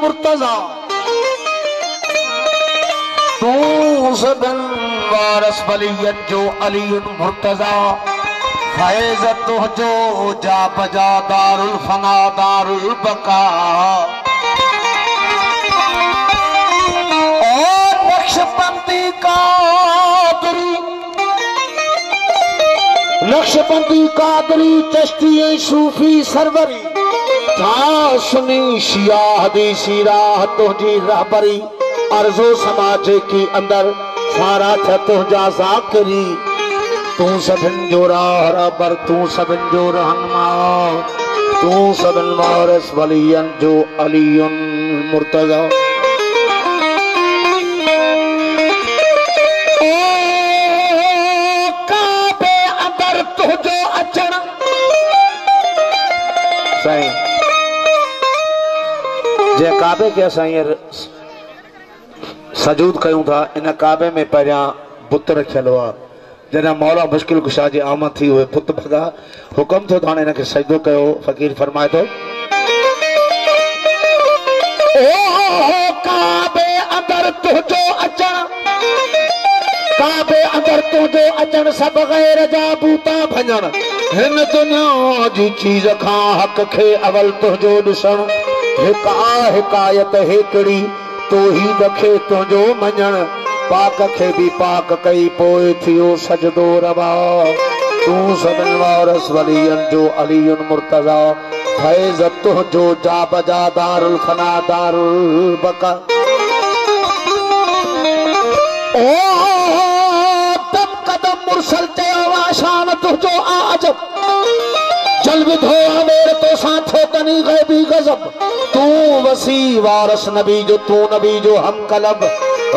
मुर्तजा तू सदन वारस वलियत जो अली मुर्तजा फैज़ तुझो जा बजा दारुल फना दारुल बका और नक्शबंदी कादरी चिश्ती सूफी सरवरी था सुनी शिया हदीसी राह तुझी रहबरी अर्जो समाज की अंदर सारा था तुझा ज़ाकिरी तू सभिन जो रहबर तू सभिन जो रहनुमा तू सभिन वारिस वलियन जो अलीयुन मुर्तजा काबे अंदर तुझो अचण साईं जे काबे के साईं सजूद कयूं था इन काबे में पहिरियां बुत रखियल हुआ जॾहिं मौला मुश्किल कुशा जी आमद थी हुए पुत भगा हुक्म थियो त हाणे हिनखे सजदो कयो फ़कीर फरमाए थो ओ काबे अंदर तुझो अचण सब गैर जा बूता भञण हिन दुनिया जी चीज खां हक़ खे अवल तुझो ॾिसण हिकायत हिकड़ी तोहीद खे तुझो मञण पाक खे भी पाक कई पोए थियो सजदो रवा तू सभिन वारिस वलियन जो अलीयुन मुर्तजा फैज़ तुझो जा बजा दारुल फना दारुल बका ओ तब कदम मुरसल चयो आशान तुझो आजब जल विधो अमेर तो साथे तनी गैबी गजब तू वसी वारिस नबी जो हम कलब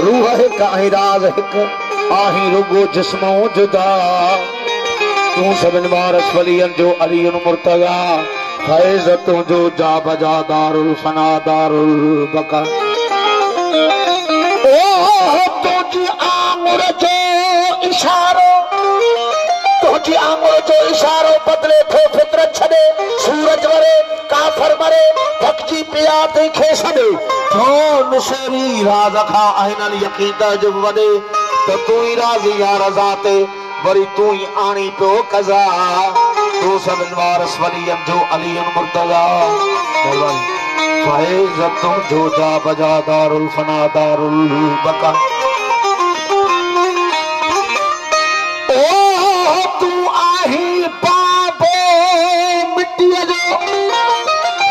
रूह हिक राज हिक आही रुगो जिस्मो जुदा तू सभिन वारिस वलियन जो अलीयुन मुर्तजा फैज़ तुझो जा बजा दारुल फना दारुल बका ओ तुझी आंगुर जो इशारो बदले थो फितरत छड़े सूरज वरे काफर मरे भक्ति पिया ते खे छड़े तो नुसेरी राज खा आइनल यकीन जब वदे तो तू ही राजी या रजा ते वरी तू ही आनी पे कजा तू सभिन वारिस वलियन जो अलीयुन मुर्तजा फैज़ तुझो जा बजा दारुल फना दारुल बका ओ तू आही बाबो मिट्टी जो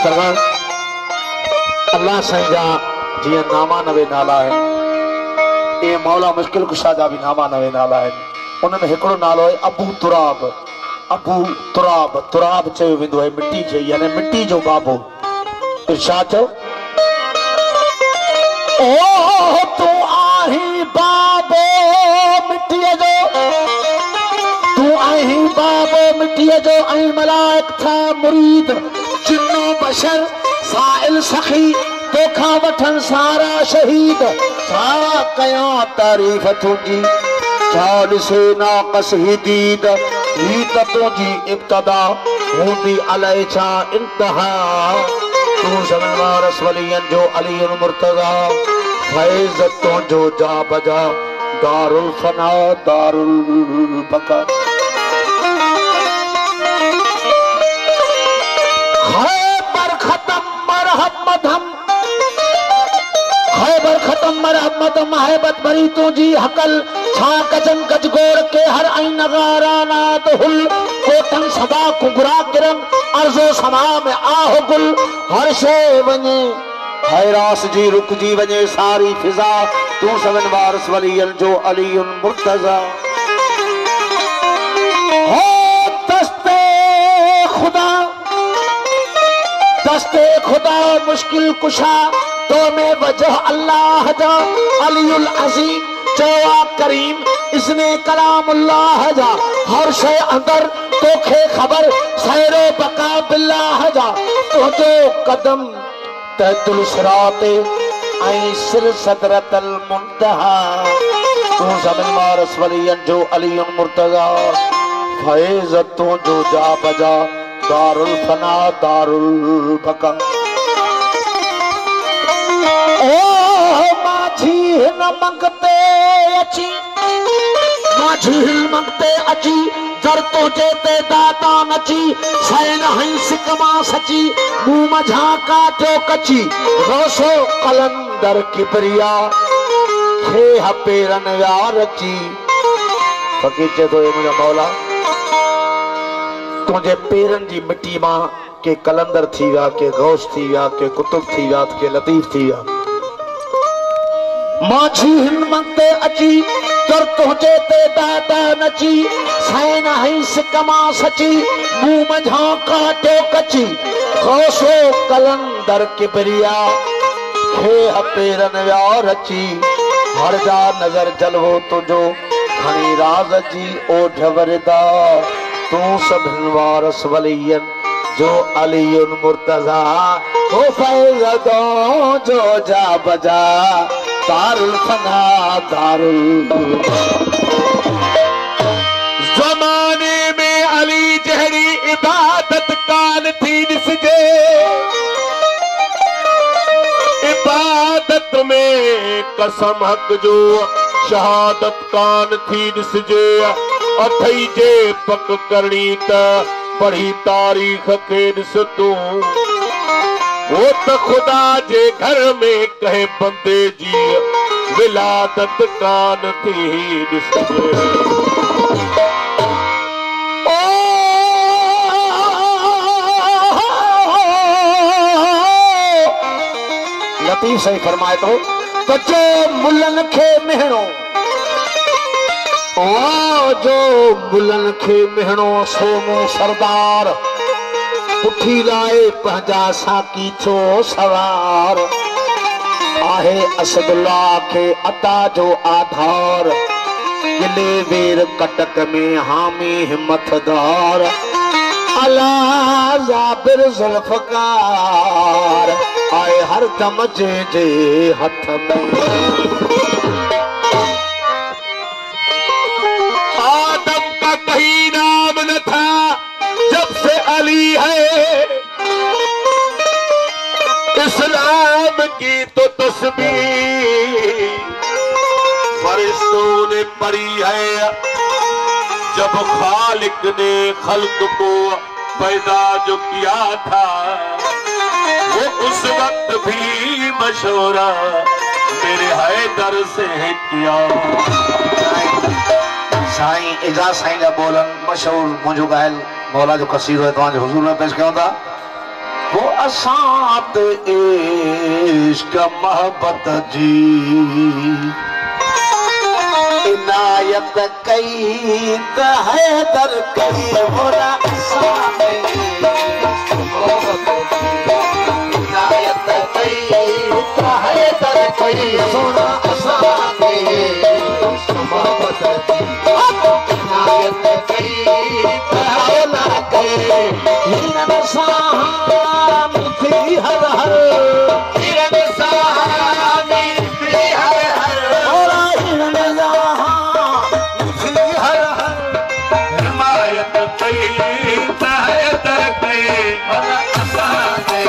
सरकार अल्लाह साईं जा जिया नामा नवे नाला है ए मौला मुश्किल कुशा जा भी नामा नवे नाला है उनमें हिकड़ो नालो है अबू तुराब तुराब चयो वेंदो है मिट्टी खे यानी मिट्टी जो बाबो इरशाद ओ तू आही बाबो मिट्टी जो ऐं मलाइक था मुरीद जिन्नो बशर साइल सखी तोखा वठन सारा शहीद सारा कया तारीफ तुझी चाल से नाकस ही दीद ही तुझी इब्तदा हूंदी अलय छा इंतहा तू सभिन वारिस वलियन जो अलीयुन मुर्तजा फैज़ तुझो जा बजा दारुल फना दारुल बका खैबर खत्म मरहमत महबत भरी तुझी हकल छा गजन गजगोर के हर आई नगारा नात हुल कोठन सदा कुगरा किरम अर्जो समा में आहो गुल हर शे वने हैरास जी रुक जी वने सारी फिजा तू सभिन वारिस वलियन जो अलीयुन मुर्तजा हो दस्ते खुदा मुश्किल कुशा तो में वजह अल्लाह जा अलीउल अजीम चवा करीम इसने कलामुल्लाह जा हर शे अंदर तोखे खबर सैरो बका बिल्लाह जा तुझो कदम तहतुल सिरात ऐं सिर सदरतल मुंतहा तू सभिन वारिस वलियन जो अलीयुन मुर्तजा फैज़ तुझो जा बजा दारुल फना दारुल बका हिन मंगते अची माझी हिन मंगते अची जर तो जेते दाता नची सैन हई सिकमा सची मुंह मझा काटो कची रोसो कलंदर किबरिया खे हपेरन यार अची फकीर चए तो मुंहिंजो मौला तुझे पेरन जी मिट्टी मां के कलंदर थी विया के गौस थी विया के कुतुब थी विया के लतीफ थी विया माझी हिन मंगते अची तर तुझे ते दाता नची सैन हई सिकमा सची मुंह मझा काटो कची गौसो कलंदर किबरिया खे हपेरन यार अची हर जा नजर जलवो तुझो खणी राज जी ओढ़ वरदा तू सभिन वारस वलियन जो अलीयुन मुर्तजा हो फैज़दो जो जा बजा दारुल फना दारुल जमाने में अली जहरी इबादत कान थी ॾिसजे इबादत में कसम हक जो शहादत कान थी ॾिसजे अथई जे पक करणी त पढ़ी तारीख़ खे ॾिस तूं वो त खुदा जे घर में कहे बंदे जी विलादत कान थी ॾिसजे लतीफ सही फरमाए तो जो मुल्लन खे मिहणो ओ जो मुल्लन खे मिहणो सोमो सरदार पुठी लाए पंहिंजा साकी छो सवार आहे असदुल्ला के अता जो आधार किले वेर कटक में हामी हिम्मतदार अला ज़ाबिर ज़ुल्फ़कार आए हर दम जे हथ में आदम का कहीं नाम न था जब से अली है इस्लाम की तो तस्बीह फरिश्तों ने पढ़ी है जब खालिक ने खल्क को पैदा जो किया था वो उस वक्त भी मशवरा मेरे हैदर से किया साईं एजाज साईं जा बोलन मशहूर मुंहिंजो ॻायल मौला जो क़सीदो है तव्हांजे हुज़ूर में पेश कयूं था वो असां ते इश्क मोहब्बत जी इनायत कई त हैदर कई मोरा असां ते इनायत कई त हैदर कई मोरा असां ते मोहब्बत जी इनायत कई त हैदर कई हिन सां मिठी हर हर हिन सां मिठी हर हर मोरा हिन हिमायत कई त हैदर कई मोरा असां ते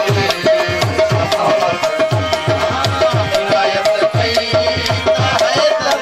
इनायत कई त हैदर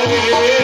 Yeah.